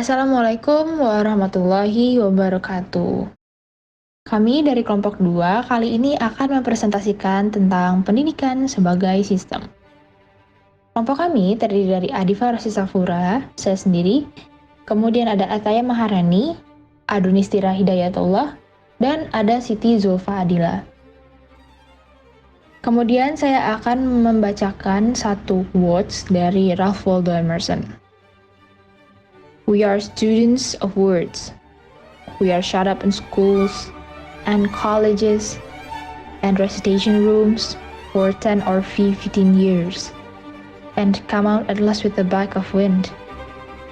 Assalamualaikum warahmatullahi wabarakatuh. Kami dari kelompok 2 kali ini akan mempresentasikan tentang pendidikan sebagai sistem. Kelompok kami terdiri dari Adifa Rasisafura, saya sendiri, kemudian ada Ataya Maharani, Adunistira Hidayatullah, dan ada Siti Zulfa Adila. Kemudian saya akan membacakan satu quotes dari Ralph Waldo Emerson. We are students of words. We are shut up in schools and colleges and recitation rooms for 10 or 15 years and come out at last with a bag of wind,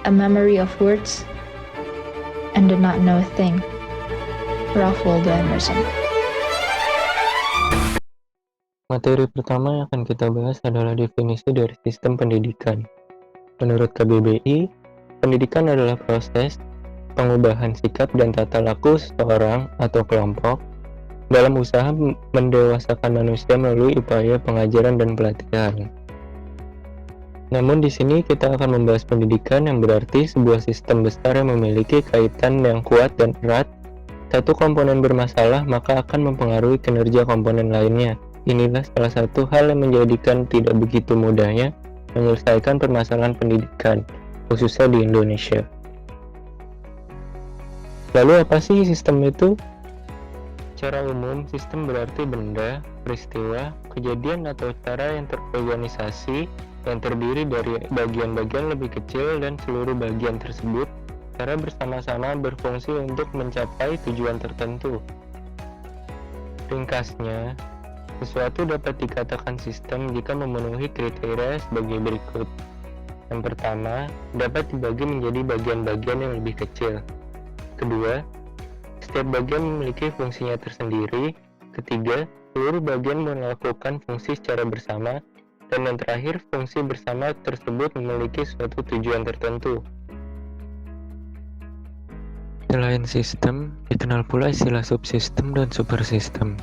a memory of words, and do not know a thing. Ralph Waldo Emerson. Materi pertama yang akan kita bahas adalah definisi dari sistem pendidikan. Menurut KBBI, pendidikan adalah proses pengubahan sikap dan tata laku seseorang atau kelompok dalam usaha mendewasakan manusia melalui upaya pengajaran dan pelatihan. Namun di sini kita akan membahas pendidikan yang berarti sebuah sistem besar yang memiliki kaitan yang kuat dan erat. Satu komponen bermasalah maka akan mempengaruhi kinerja komponen lainnya. Inilah salah satu hal yang menjadikan tidak begitu mudahnya menyelesaikan permasalahan pendidikan, khususnya di Indonesia. Lalu apa sih sistem itu? Secara umum, sistem berarti benda, peristiwa, kejadian atau cara yang terorganisasi yang terdiri dari bagian-bagian lebih kecil dan seluruh bagian tersebut secara bersama-sama berfungsi untuk mencapai tujuan tertentu. Ringkasnya, sesuatu dapat dikatakan sistem jika memenuhi kriteria sebagai berikut. Yang pertama, dapat dibagi menjadi bagian-bagian yang lebih kecil. Kedua, setiap bagian memiliki fungsinya tersendiri. Ketiga, seluruh bagian melakukan fungsi secara bersama. Dan yang terakhir, fungsi bersama tersebut memiliki suatu tujuan tertentu. Selain sistem, dikenal pula istilah subsistem dan supersistem.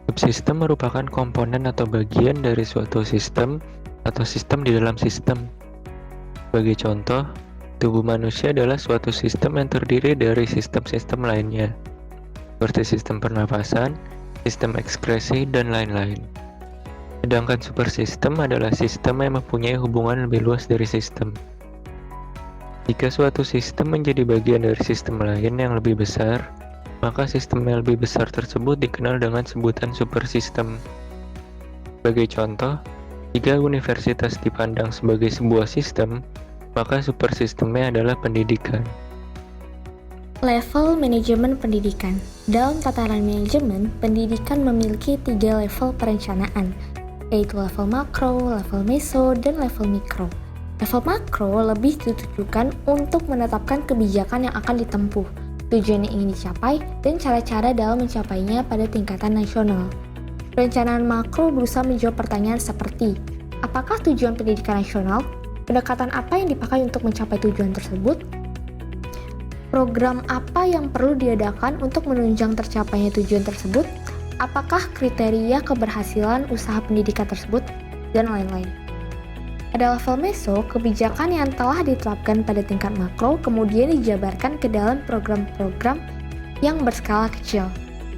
Subsistem merupakan komponen atau bagian dari suatu sistem atau sistem di dalam sistem. Sebagai contoh, tubuh manusia adalah suatu sistem yang terdiri dari sistem-sistem lainnya, seperti sistem pernapasan, sistem ekskresi, dan lain-lain. Sedangkan supersistem adalah sistem yang mempunyai hubungan lebih luas dari sistem. Jika suatu sistem menjadi bagian dari sistem lain yang lebih besar, maka sistem yang lebih besar tersebut dikenal dengan sebutan supersistem. Sebagai contoh, jika universitas dipandang sebagai sebuah sistem, maka supersistemnya adalah pendidikan. Level manajemen pendidikan. Dalam tataran manajemen, pendidikan memiliki 3 level perencanaan, yaitu level makro, level meso, dan level mikro. Level makro lebih ditujukan untuk menetapkan kebijakan yang akan ditempuh, tujuan yang ingin dicapai, dan cara-cara dalam mencapainya pada tingkatan nasional. Perencanaan makro berusaha menjawab pertanyaan seperti, apakah tujuan pendidikan nasional? Pendekatan apa yang dipakai untuk mencapai tujuan tersebut? Program apa yang perlu diadakan untuk menunjang tercapainya tujuan tersebut? Apakah kriteria keberhasilan usaha pendidikan tersebut? Dan lain-lain. Pada level meso, kebijakan yang telah diterapkan pada tingkat makro kemudian dijabarkan ke dalam program-program yang berskala kecil.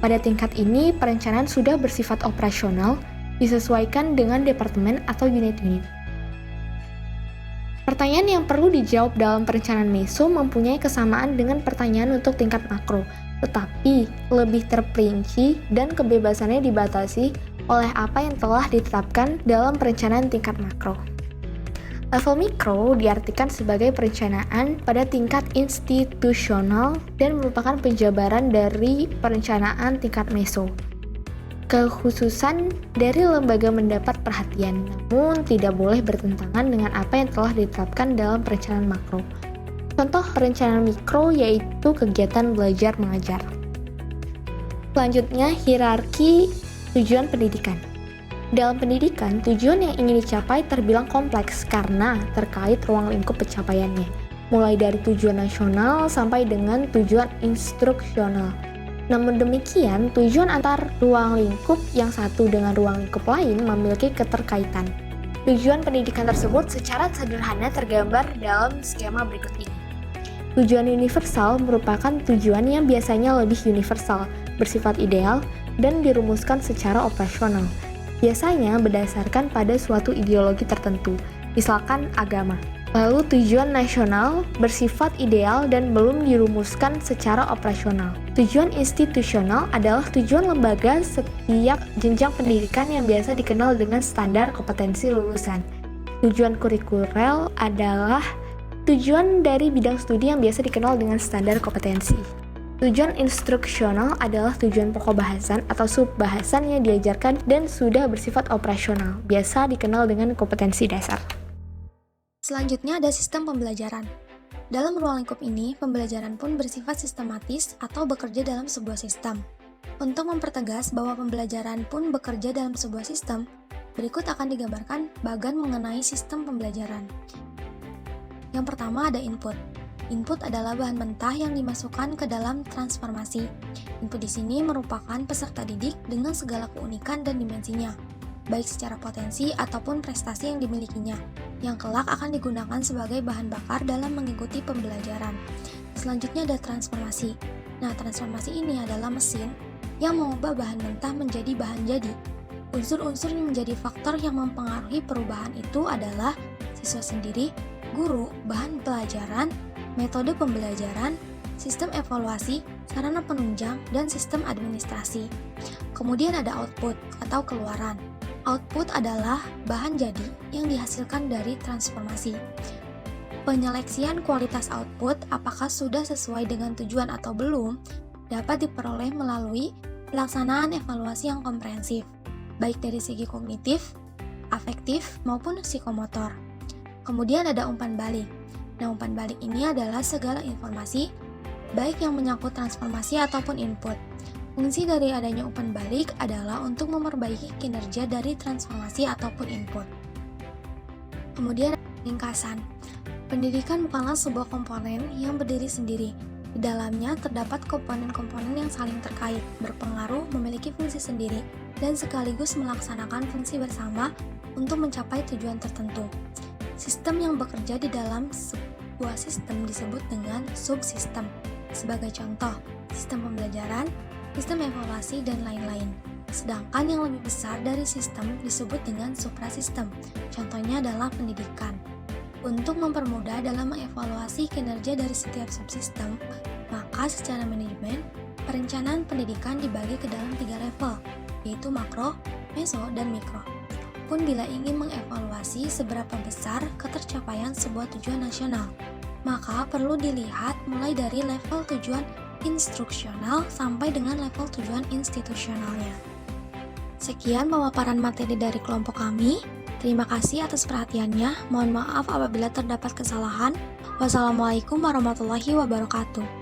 Pada tingkat ini, perencanaan sudah bersifat operasional, disesuaikan dengan departemen atau unit-unit. Pertanyaan yang perlu dijawab dalam perencanaan meso mempunyai kesamaan dengan pertanyaan untuk tingkat makro, tetapi lebih terperinci dan kebebasannya dibatasi oleh apa yang telah ditetapkan dalam perencanaan tingkat makro. Level mikro diartikan sebagai perencanaan pada tingkat institusional dan merupakan penjabaran dari perencanaan tingkat meso. Kekhususan dari lembaga mendapat perhatian, namun tidak boleh bertentangan dengan apa yang telah ditetapkan dalam perencanaan makro. Contoh rencana mikro yaitu kegiatan belajar mengajar. Selanjutnya, hierarki tujuan pendidikan. Dalam pendidikan, tujuan yang ingin dicapai terbilang kompleks karena terkait ruang lingkup pencapaiannya, mulai dari tujuan nasional sampai dengan tujuan instruksional. Namun demikian, tujuan antar ruang lingkup yang satu dengan ruang lingkup lain memiliki keterkaitan. Tujuan pendidikan tersebut secara sederhana tergambar dalam skema berikut ini. Tujuan universal merupakan tujuan yang biasanya lebih universal, bersifat ideal, dan dirumuskan secara operasional. Biasanya berdasarkan pada suatu ideologi tertentu, misalkan agama. Lalu tujuan nasional bersifat ideal dan belum dirumuskan secara operasional. Tujuan institusional adalah tujuan lembaga setiap jenjang pendidikan yang biasa dikenal dengan standar kompetensi lulusan. Tujuan kurikuler adalah tujuan dari bidang studi yang biasa dikenal dengan standar kompetensi. Tujuan instruksional adalah tujuan pokok bahasan atau subbahasan yang diajarkan dan sudah bersifat operasional, biasa dikenal dengan kompetensi dasar. Selanjutnya ada sistem pembelajaran. Dalam ruang lingkup ini, pembelajaran pun bersifat sistematis atau bekerja dalam sebuah sistem. Untuk mempertegas bahwa pembelajaran pun bekerja dalam sebuah sistem, berikut akan digambarkan bagan mengenai sistem pembelajaran. Yang pertama ada input. Input adalah bahan mentah yang dimasukkan ke dalam transformasi. Input di sini merupakan peserta didik dengan segala keunikan dan dimensinya, baik secara potensi ataupun prestasi yang dimilikinya, yang kelak akan digunakan sebagai bahan bakar dalam mengikuti pembelajaran. Selanjutnya ada transformasi. Nah, transformasi ini adalah mesin yang mengubah bahan mentah menjadi bahan jadi. Unsur-unsur yang menjadi faktor yang mempengaruhi perubahan itu adalah siswa sendiri, guru, bahan pelajaran, metode pembelajaran, sistem evaluasi, sarana penunjang, dan sistem administrasi. Kemudian ada output atau keluaran. Output adalah bahan jadi yang dihasilkan dari transformasi. Penyeleksian kualitas output apakah sudah sesuai dengan tujuan atau belum dapat diperoleh melalui pelaksanaan evaluasi yang komprehensif, baik dari segi kognitif, afektif, maupun psikomotor. Kemudian ada umpan balik. Nah, umpan balik ini adalah segala informasi, baik yang menyangkut transformasi ataupun input. Fungsi dari adanya umpan balik adalah untuk memperbaiki kinerja dari transformasi ataupun input. Kemudian ringkasan. Pendidikan bukanlah sebuah komponen yang berdiri sendiri. Di dalamnya terdapat komponen-komponen yang saling terkait, berpengaruh, memiliki fungsi sendiri, dan sekaligus melaksanakan fungsi bersama untuk mencapai tujuan tertentu. Sistem yang bekerja di dalam sebuah sistem disebut dengan subsistem. Sebagai contoh, sistem pembelajaran, sistem evaluasi, dan lain-lain. Sedangkan yang lebih besar dari sistem disebut dengan suprasistem. Contohnya adalah pendidikan. Untuk mempermudah dalam mengevaluasi kinerja dari setiap subsistem, maka secara manajemen, perencanaan pendidikan dibagi ke dalam 3 level, yaitu makro, meso, dan mikro. Pun bila ingin mengevaluasi seberapa besar ketercapaian sebuah tujuan nasional, maka perlu dilihat mulai dari level tujuan instruksional sampai dengan level tujuan institusionalnya. Sekian pemaparan materi dari kelompok kami. Terima kasih atas perhatiannya. Mohon maaf apabila terdapat kesalahan. Wassalamualaikum warahmatullahi wabarakatuh.